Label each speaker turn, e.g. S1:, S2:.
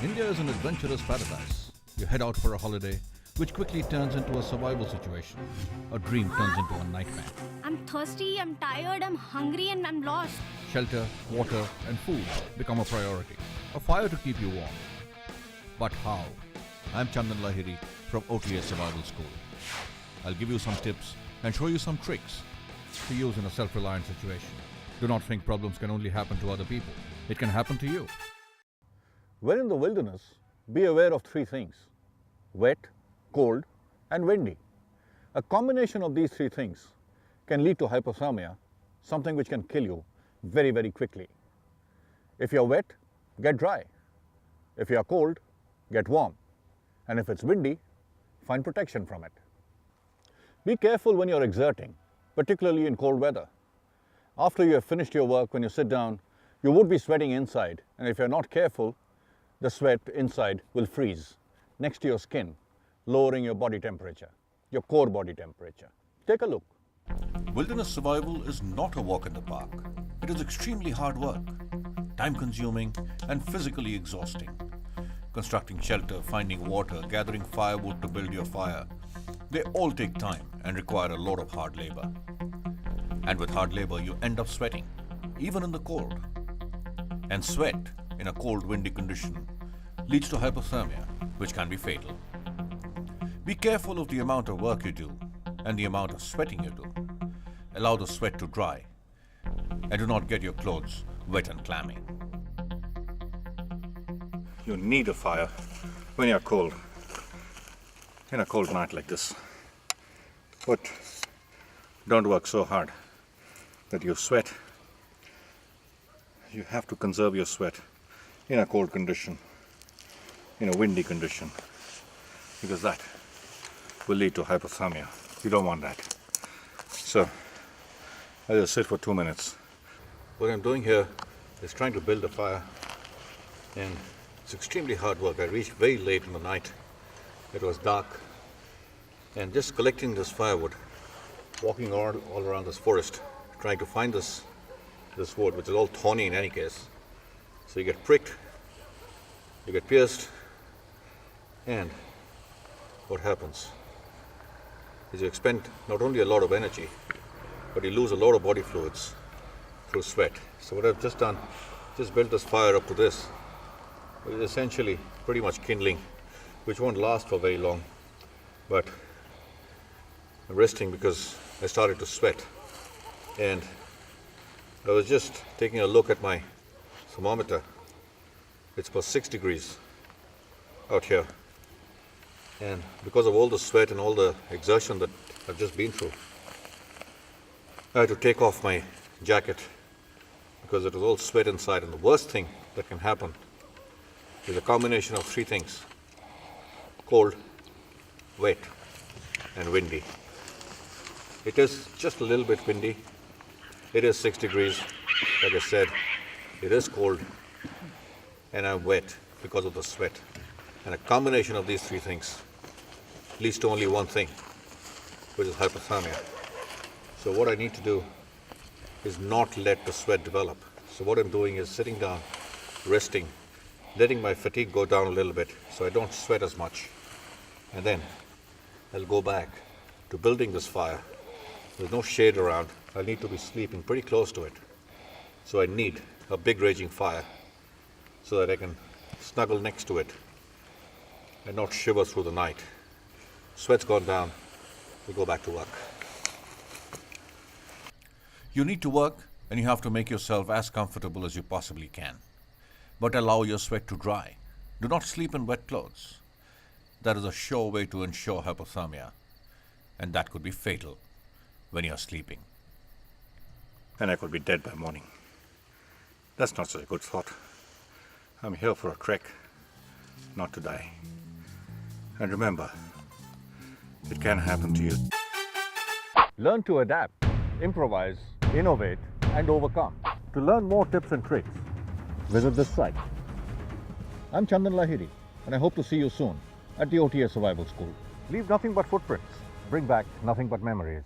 S1: India is an adventurous paradise. You head out for a holiday, which quickly turns into a survival situation. A dream turns into a nightmare.
S2: I'm thirsty, I'm tired, I'm hungry, and I'm lost.
S1: Shelter, water, and food become a priority. A fire to keep you warm. But how? I'm Chandan Lahiri from OTA Survival School. I'll give you some tips and show you some tricks to use in a self-reliant situation. Do not think problems can only happen to other people. It can happen to you.
S3: When in the wilderness, be aware of three things: wet, cold, and windy. A combination of these three things can lead to hypothermia, something which can kill you very, very quickly. If you're wet, get dry. If you're cold, get warm. And if it's windy, find protection from it. Be careful when you're exerting, particularly in cold weather. After you have finished your work, when you sit down, you would be sweating inside, and if you're not careful, the sweat inside will freeze next to your skin, lowering your body temperature, your core body temperature. Take a look.
S1: Wilderness survival is not a walk in the park. It is extremely hard work, time-consuming and physically exhausting. Constructing shelter, finding water, gathering firewood to build your fire, they all take time and require a lot of hard labor. And with hard labor, you end up sweating, even in the cold. And sweat in a cold, windy condition leads to hypothermia, which can be fatal. Be careful of the amount of work you do and the amount of sweating you do. Allow the sweat to dry and do not get your clothes wet and clammy.
S3: You need a fire when you're cold, in a cold night like this. But don't work so hard that you sweat. You have to conserve your sweat in a cold condition, in a windy condition, because that will lead to hypothermia. You don't want that. So I'll just sit for 2 minutes. What I'm doing here is trying to build a fire, and it's extremely hard work. I reached very late in the night. It was dark, and just collecting this firewood, walking all around this forest, trying to find this wood, which is all thorny in any case. So you get pricked, you get pierced, and what happens is you expend not only a lot of energy, but you lose a lot of body fluids through sweat. So what I've just done, just built this fire up to this, which is essentially pretty much kindling, which won't last for very long, but I'm resting because I started to sweat. And I was just taking a look at my thermometer. It's about 6 degrees out here. And because of all the sweat and all the exertion that I've just been through, I had to take off my jacket because it was all sweat inside. And the worst thing that can happen is a combination of three things: cold, wet, and windy. It is just a little bit windy. It is 6 degrees, like I said. It is cold, and I'm wet because of the sweat. And a combination of these three things leads to only one thing, which is hypothermia. So what I need to do is not let the sweat develop. So what I'm doing is sitting down, resting, letting my fatigue go down a little bit so I don't sweat as much. And then I'll go back to building this fire. There's no shade around. I need to be sleeping pretty close to it. So I need a big raging fire so that I can snuggle next to it and not shiver through the night. Sweat's gone down. We go back to work.
S1: You need to work, and you have to make yourself as comfortable as you possibly can. But allow your sweat to dry. Do not sleep in wet clothes. That is a sure way to ensure hypothermia, and that could be fatal when you're sleeping.
S3: And I could be dead by morning. That's not such a good thought. I'm here for a trek, not to die. And remember, it can happen to you. Learn to adapt, improvise, innovate, and overcome. To learn more tips and tricks, visit this site. I'm Chandan Lahiri, and I hope to see you soon at the OTA Survival School. Leave nothing but footprints. Bring back nothing but memories.